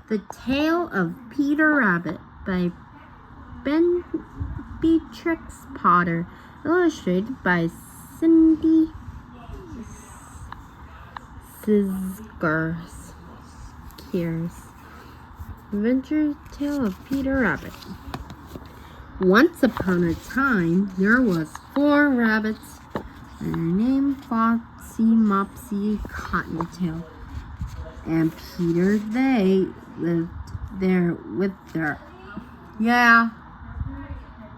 The Tale of Peter Rabbit by Ben Beatrix Potter, illustrated by Cindy Sizgers. Adventure Tale of Peter Rabbit. Once upon a time, there was 4 rabbits, and their name Flopsy, Mopsy, Cottontail, and Peter. They lived there with their,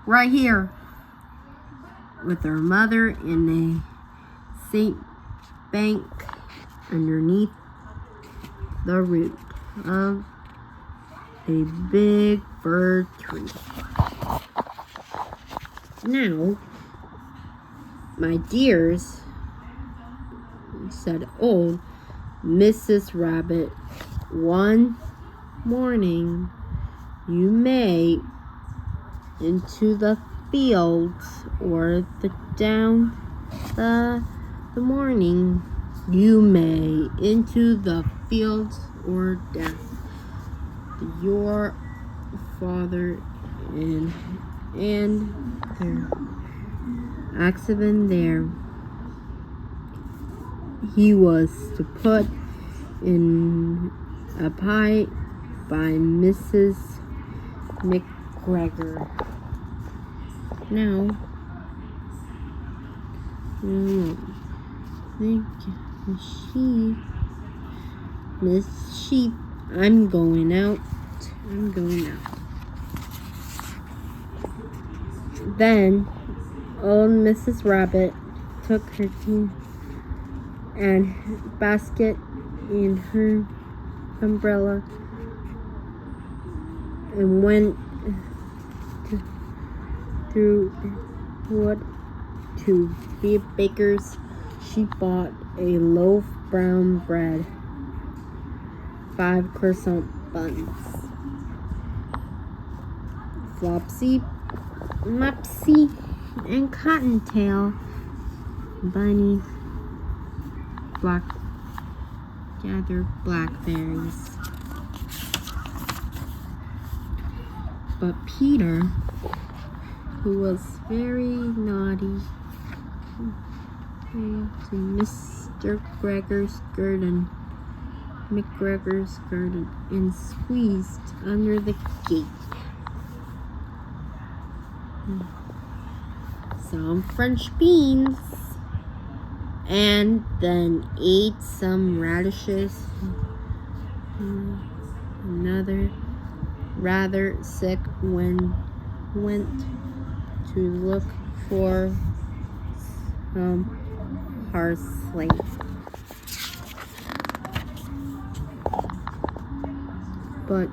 right here, with their mother in a saint bank underneath the root of a big fir tree. Now, my dears, said old Mrs. Rabbit, one morning you may into the fields or down the morning you may into the fields or down your father and their accident there. He was to put in a pie by Mrs. McGregor. Now, Miss Sheep, I'm going out. Then old Mrs. Rabbit took her tea and basket and her umbrella and went through wood to be a baker's. She bought a loaf brown bread, 5 croissant buns. Flopsy, Mopsy, and Cottontail bunnies gathered blackberries. But Peter, who was very naughty, came to Mr. McGregor's garden and squeezed under the gate some French beans, and then ate some radishes. Another, rather sick, went to look for some parsley. But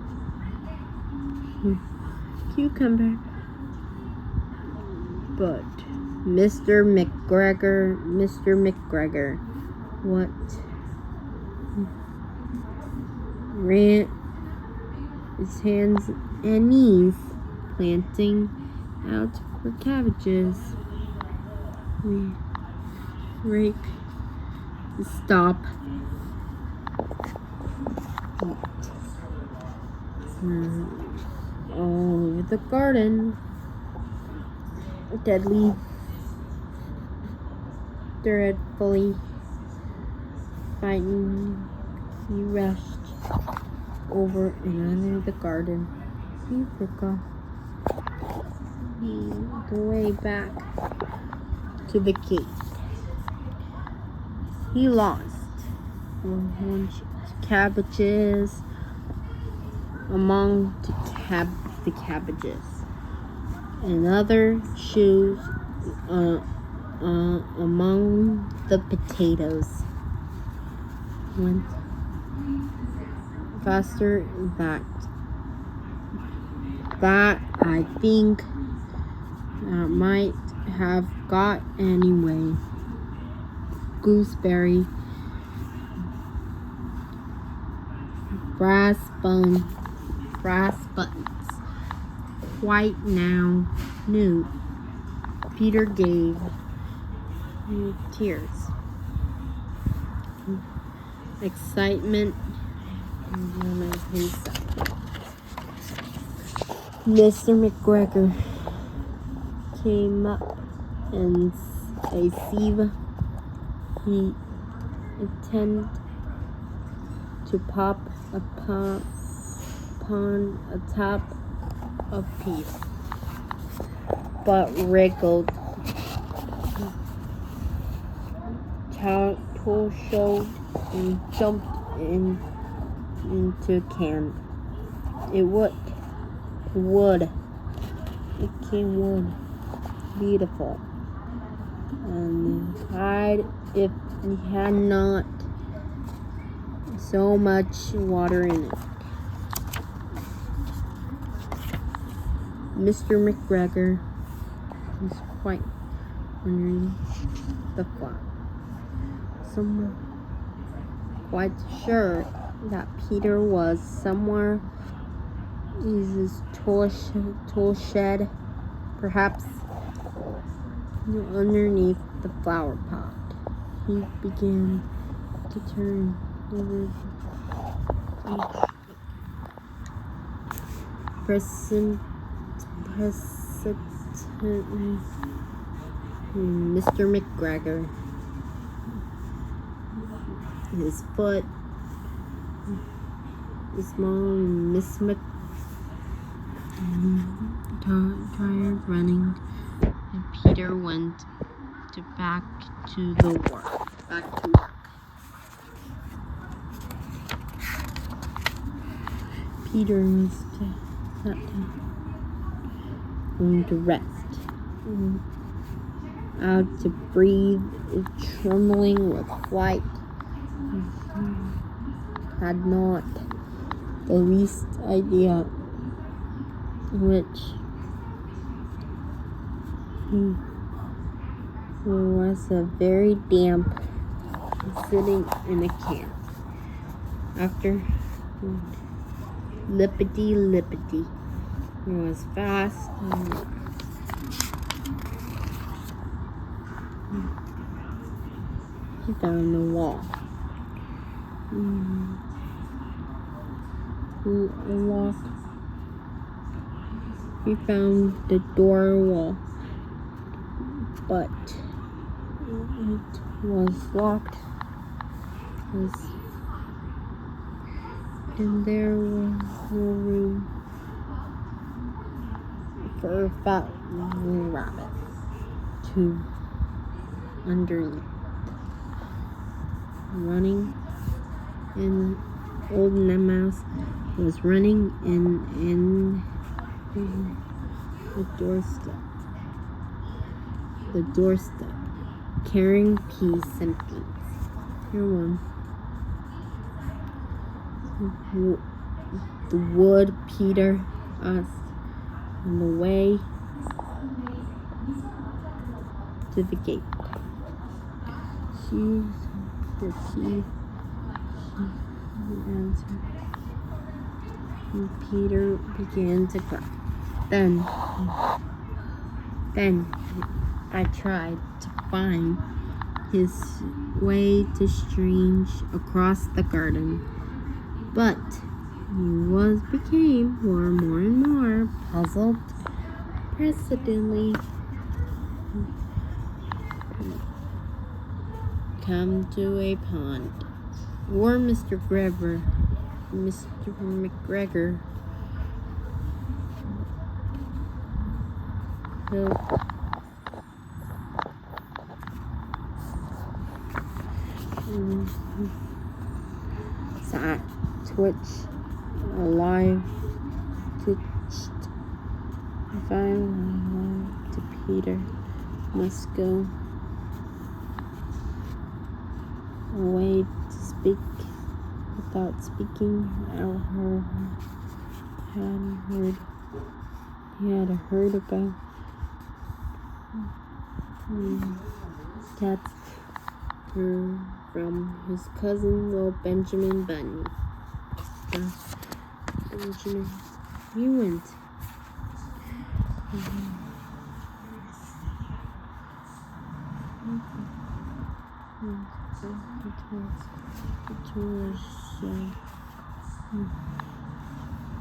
cucumber. But Mr. McGregor, what ran his hands and knees planting out for cabbages. We rake stop. All over the garden, deadly, dreadfully fighting, he rushed over and under the garden. He forgot the way back to the gate. He lost one cabbages among the cabbages, and other shoes among the potatoes. Went faster that I think might have got anyway. Gooseberry, brass buttons. Quite now knew. Peter gave tears. Excitement himself. Mr. McGregor came up and I see he intended to pop upon a top of piece, but wriggled toe showed and jumped into can. It came wood, beautiful, and cried if he had not so much water in it. Mr. McGregor was quite underneath the flat. Someone quite sure that Peter was somewhere in his tool shed, perhaps underneath the flower pot. He began to turn over presently. Mr. McGregor, his foot is small, and Miss tired running, and Peter went back to work. Peter was sat down to rest, out to breathe, trembling with fright. Had not the least idea which was a very damp, sitting in a can. After lippity, it was fast. He found the wall. He found the door wall, but it was locked. And there was no room for a fat rabbit to underneath. Running, and old mouse was running in the doorstep, carrying peas and beans. Here one. The wood Peter asked on the way to the gate. She's the key, she answered. And Peter began to cry. Then I tried to find his way to strange across the garden, but he became more and more puzzled. Presently, come to a pond, where Mr. McGregor sat, twitched, alive, twitched, violently to Peter. Must go away to speak without speaking. He had heard about cats from his cousin, little Benjamin Bunny. Benjamin, he went.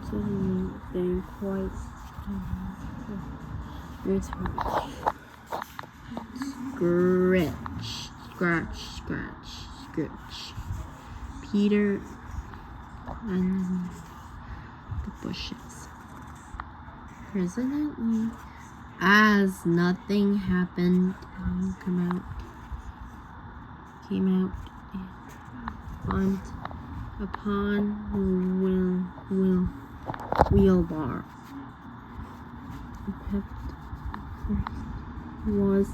Suddenly, then quite Here's Scratch, scratch, scratch, scratch. Peter and the bushes. Presently, as nothing happened, came out upon wheelbarrow. Was